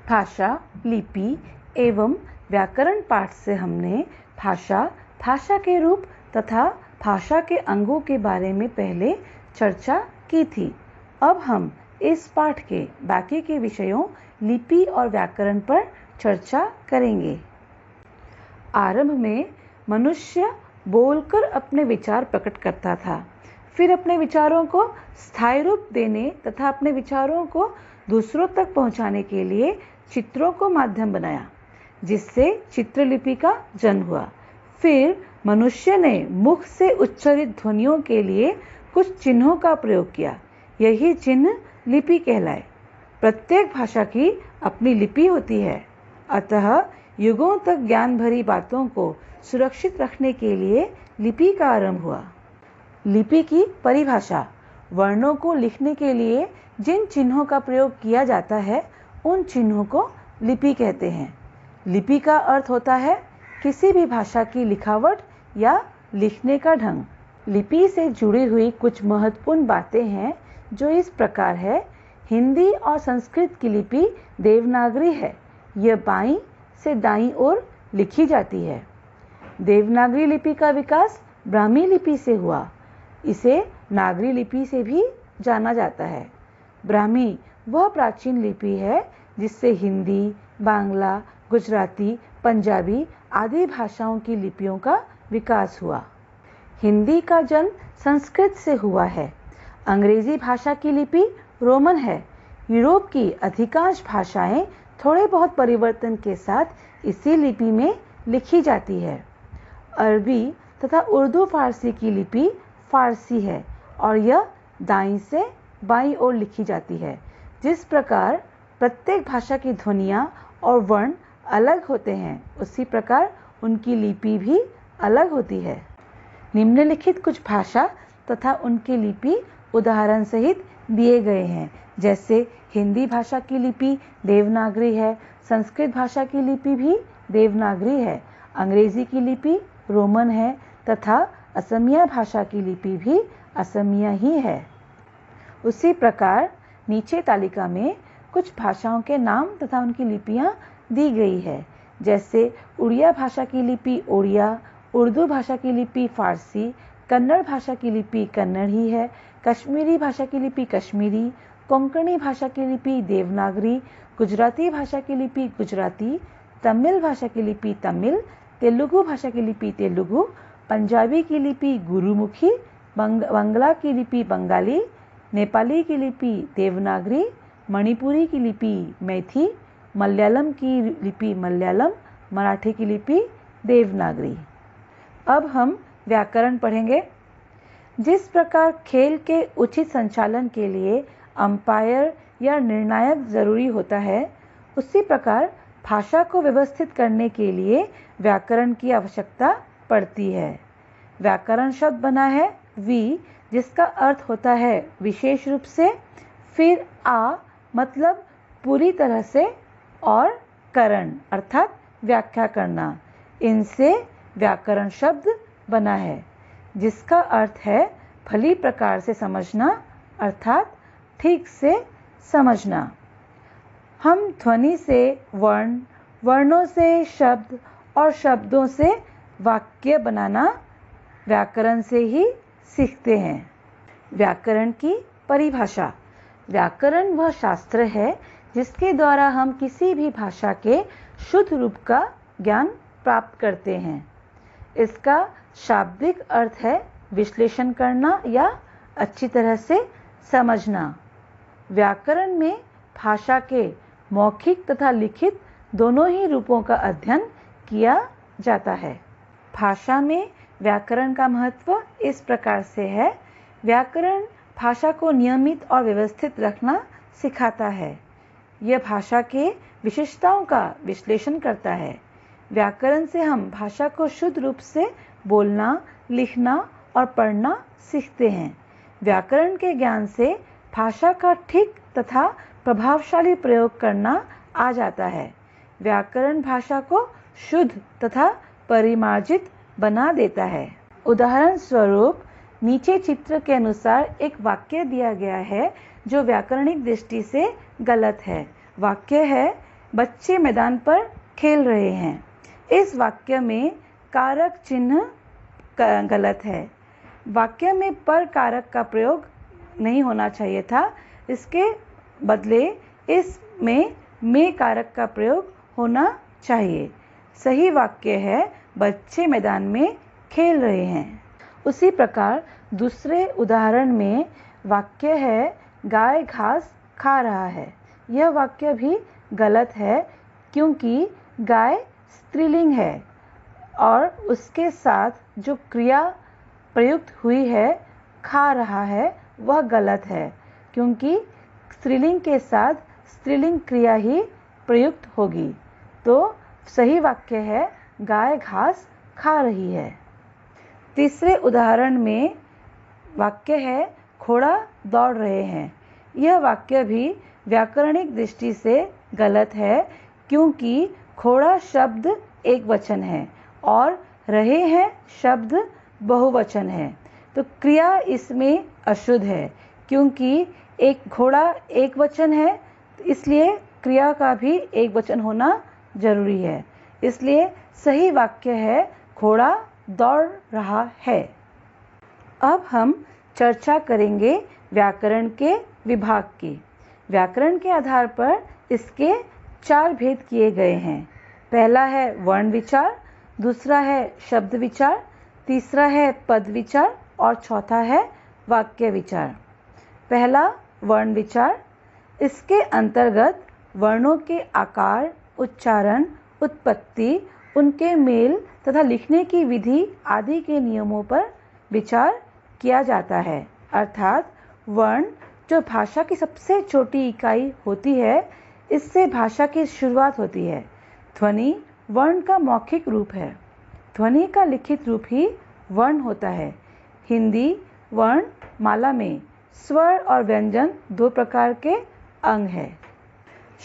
भाषा, लिपि एवं व्याकरण पाठ से हमने भाषा, भाषा के रूप तथा भाषा के अंगों के बारे में पहले चर्चा की थी। अब हम इस पाठ के बाकी के विषयों लिपि और व्याकरण पर चर्चा करेंगे। आरंभ में मनुष्य बोलकर अपने विचार प्रकट करता था, फिर अपने विचारों को स्थायी रूप देने तथा अपने विचारों को दूसरों तक पहुंचाने के लिए चित्रों को माध्यम बनाया, जिससे चित्रलिपि का जन्म हुआ। फिर मनुष्य ने मुख से उच्चारित ध्वनियों के लिए कुछ चिन्हों का प्रयोग किया, यही चिन्ह लिपि कहलाए। प्रत्येक भाषा की अपनी लिपि होती है, अतः युगों तक ज्ञान भरी बातों को सुरक्षित रखने के लिए लिपि का आरंभ हुआ। लिपि की परिभाषा: वर्णों को लिखने के लिए जिन चिन्हों का प्रयोग किया जाता है उन चिन्हों को लिपि कहते हैं। लिपि का अर्थ होता है किसी भी भाषा की लिखावट या लिखने का ढंग। लिपि से जुड़ी हुई कुछ महत्वपूर्ण बातें हैं जो इस प्रकार है। हिंदी और संस्कृत की लिपि देवनागरी है, यह बाईं से दाईं ओर लिखी जाती है। देवनागरी लिपि का विकास ब्राह्मी लिपि से हुआ, इसे नागरी लिपि से भी जाना जाता है। ब्राह्मी वह प्राचीन लिपि है जिससे हिंदी, बांग्ला, गुजराती, पंजाबी आदि भाषाओं की लिपियों का विकास हुआ। हिंदी का जन्म संस्कृत से हुआ है। अंग्रेजी भाषा की लिपि रोमन है। यूरोप की अधिकांश भाषाएं थोड़े बहुत परिवर्तन के साथ इसी लिपि में लिखी जाती है। अरबी तथा उर्दू फारसी की लिपि फारसी है और यह दाईं से बाईं ओर लिखी जाती है। जिस प्रकार प्रत्येक भाषा की ध्वनियाँ और वर्ण अलग होते हैं, उसी प्रकार उनकी लिपि भी अलग होती है। निम्नलिखित कुछ भाषा तथा उनकी लिपि उदाहरण सहित दिए गए हैं, जैसे हिंदी भाषा की लिपि देवनागरी है, संस्कृत भाषा की लिपि भी देवनागरी है, अंग्रेजी की लिपि रोमन है तथा असमिया भाषा की लिपि भी असमिया ही है। उसी प्रकार नीचे तालिका में कुछ भाषाओं के नाम तथा उनकी लिपियां दी गई है, जैसे उड़िया भाषा की लिपि ओड़िया, उर्दू भाषा की लिपि फारसी, कन्नड़ भाषा की लिपि कन्नड़ ही है, कश्मीरी भाषा की लिपि कश्मीरी, कोंकणी भाषा की लिपि देवनागरी, गुजराती भाषा की लिपि गुजराती, तमिल भाषा की लिपि तमिल, तेलुगु भाषा की लिपि तेलुगु, पंजाबी की लिपि गुरुमुखी, बांग्ला की लिपि बंगाली, नेपाली की लिपि देवनागरी, मणिपुरी की लिपि मैथी, मलयालम की लिपि मलयालम, मराठी की लिपि देवनागरी। अब हम व्याकरण पढ़ेंगे। जिस प्रकार खेल के उचित संचालन के लिए अंपायर या निर्णायक जरूरी होता है, उसी प्रकार भाषा को व्यवस्थित करने के लिए व्याकरण की आवश्यकता पड़ती है। व्याकरण शब्द बना है वि, जिसका अर्थ होता है विशेष रूप से, फिर आ मतलब पूरी तरह से, और करण अर्थात व्याख्या करना। इनसे व्याकरण शब्द बना है, जिसका अर्थ है भली प्रकार से समझना अर्थात ठीक से समझना। हम ध्वनि से वर्ण, वर्णों से शब्द और शब्दों से वाक्य बनाना व्याकरण से ही सीखते हैं। व्याकरण की परिभाषा: व्याकरण वह शास्त्र है जिसके द्वारा हम किसी भी भाषा के शुद्ध रूप का ज्ञान प्राप्त करते हैं। इसका शाब्दिक अर्थ है विश्लेषण करना या अच्छी तरह से समझना। व्याकरण में भाषा के मौखिक तथा लिखित दोनों ही रूपों का अध्ययन किया जाता है। भाषा में व्याकरण का महत्व इस प्रकार से है। व्याकरण भाषा को नियमित और व्यवस्थित रखना सिखाता है। यह भाषा के विशेषताओं का विश्लेषण करता है। व्याकरण से हम भाषा को शुद्ध रूप से बोलना, लिखना और पढ़ना सीखते हैं। व्याकरण के ज्ञान से भाषा का ठीक तथा प्रभावशाली प्रयोग करना आ जाता है। व्याकरण भाषा को शुद्ध तथा परिमार्जित बना देता है। उदाहरण स्वरूप नीचे चित्र के अनुसार एक वाक्य दिया गया है जो व्याकरणिक दृष्टि से गलत है। वाक्य है, बच्चे मैदान पर खेल रहे हैं। इस वाक्य में कारक चिन्ह गलत है। वाक्य में पर कारक का प्रयोग नहीं होना चाहिए था, इसके बदले इसमें कारक का प्रयोग होना चाहिए। सही वाक्य है बच्चे मैदान में खेल रहे हैं। उसी प्रकार दूसरे उदाहरण में वाक्य है गाय घास खा रहा है। यह वाक्य भी गलत है क्योंकि गाय स्त्रीलिंग है और उसके साथ जो क्रिया प्रयुक्त हुई है खा रहा है वह गलत है क्योंकि स्त्रीलिंग के साथ स्त्रीलिंग क्रिया ही प्रयुक्त होगी। तो सही वाक्य है गाय घास खा रही है। तीसरे उदाहरण में वाक्य है घोड़ा दौड़ रहे हैं। यह वाक्य भी व्याकरणिक दृष्टि से गलत है क्योंकि घोड़ा शब्द एक वचन है और रहे हैं शब्द बहुवचन है। तो क्रिया इसमें अशुद्ध है क्योंकि एक घोड़ा एक वचन है, इसलिए क्रिया का भी एक वचन होना जरूरी है। इसलिए सही वाक्य है घोड़ा दौड़ रहा है। अब हम चर्चा करेंगे व्याकरण के विभाग की। व्याकरण के आधार पर इसके 4 भेद किए गए हैं। पहला है वर्ण विचार, दूसरा है शब्द विचार, तीसरा है पद विचार और चौथा है वाक्य विचार। पहला वर्ण विचार, इसके अंतर्गत वर्णों के आकार, उच्चारण, उत्पत्ति, उनके मेल तथा लिखने की विधि आदि के नियमों पर विचार किया जाता है। अर्थात वर्ण जो भाषा की सबसे छोटी इकाई होती है, इससे भाषा की शुरुआत होती है। ध्वनि वर्ण का मौखिक रूप है। ध्वनि का लिखित रूप ही वर्ण होता है। हिंदी वर्ण माला में स्वर और व्यंजन 2 प्रकार के अंग है।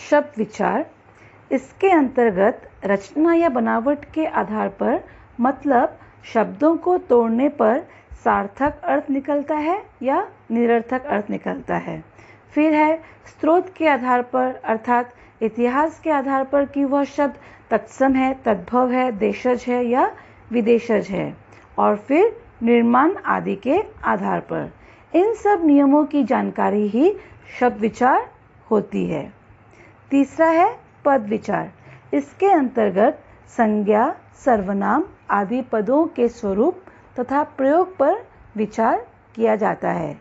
शब्द विचार, इसके अंतर्गत रचना या बनावट के आधार पर मतलब शब्दों को तोड़ने पर सार्थक अर्थ निकलता है या निरर्थक अर्थ निकलता है। फिर है स्रोत के आधार पर अर्थात इतिहास के आधार पर कि वह शब्द तत्सम है, तद्भव है, देशज है या विदेशज है। और फिर निर्माण आदि के आधार पर। इन सब नियमों की जानकारी ही शब्द विचार होती है। तीसरा है पद विचार। इसके अंतर्गत संज्ञा, सर्वनाम आदि पदों के स्वरूप तथा प्रयोग पर विचार किया जाता है।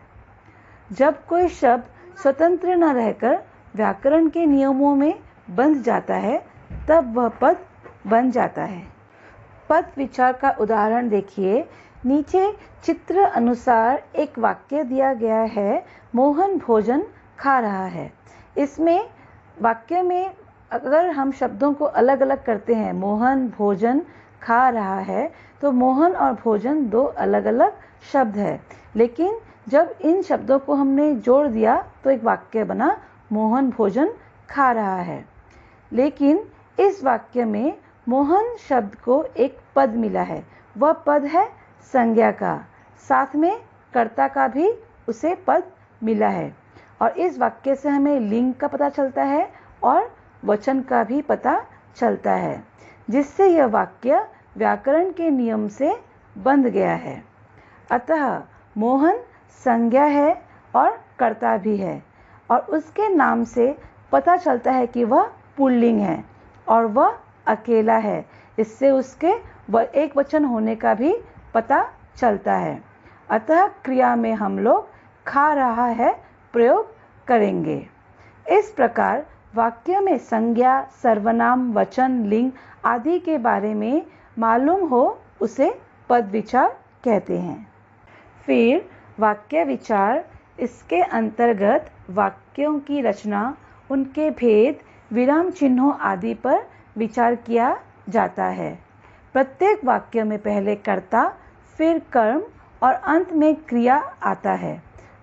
जब कोई शब्द स्वतंत्र न रहकर व्याकरण के नियमों में बंध जाता है, तब वह पद बन जाता है। पद विचार का उदाहरण देखिए। नीचे चित्र अनुसार एक वाक्य दिया गया है, मोहन भोजन खा रहा है। इसमें वाक्य में अगर हम शब्दों को अलग अलग करते हैं, मोहन भोजन खा रहा है, तो मोहन और भोजन 2 अलग अलग शब्द है। लेकिन जब इन शब्दों को हमने जोड़ दिया तो एक वाक्य बना, मोहन भोजन खा रहा है। लेकिन इस वाक्य में मोहन शब्द को एक पद मिला है। वह पद है संज्ञा का, साथ में कर्ता का भी उसे पद मिला है। और इस वाक्य से हमें लिंग का पता चलता है और वचन का भी पता चलता है, जिससे यह वाक्य व्याकरण के नियम से बंध गया है। अतः मोहन संज्ञा है और कर्ता भी है और उसके नाम से पता चलता है कि वह पुल्लिंग है और वह अकेला है। इससे उसके एक वचन होने का भी पता चलता है। अतः क्रिया में हम लोग खा रहा है प्रयोग करेंगे। इस प्रकार वाक्य में संज्ञा, सर्वनाम, वचन, लिंग आदि के बारे में मालूम हो उसे पद विचार कहते हैं। फिर वाक्य विचार, इसके अंतर्गत वाक्यों की रचना, उनके भेद, विराम चिन्हों आदि पर विचार किया जाता है। प्रत्येक वाक्य में पहले कर्ता, फिर कर्म और अंत में क्रिया आता है।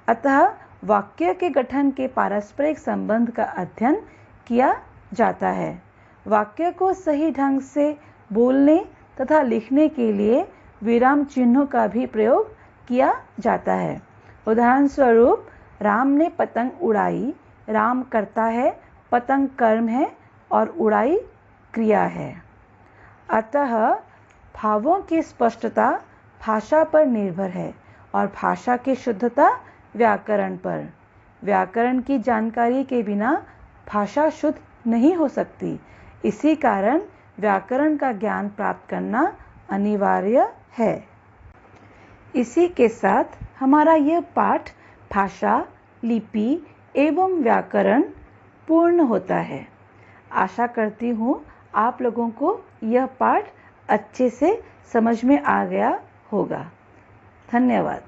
अतः वाक्य के गठन के पारस्परिक संबंध का अध्ययन किया जाता है। वाक्य को सही ढंग से बोलने तथा लिखने के लिए विराम चिन्हों का भी प्रयोग किया जाता है। उदाहरण स्वरूप, राम ने पतंग उड़ाई। राम कर्ता है, पतंग कर्म है और उड़ाई क्रिया है। अतः भावों की स्पष्टता भाषा पर निर्भर है और भाषा की शुद्धता व्याकरण पर। व्याकरण की जानकारी के बिना भाषा शुद्ध नहीं हो सकती। इसी कारण व्याकरण का ज्ञान प्राप्त करना अनिवार्य है। इसी के साथ हमारा यह पाठ भाषा, लिपि एवं व्याकरण पूर्ण होता है। आशा करती हूँ आप लोगों को यह पाठ अच्छे से समझ में आ गया होगा। धन्यवाद।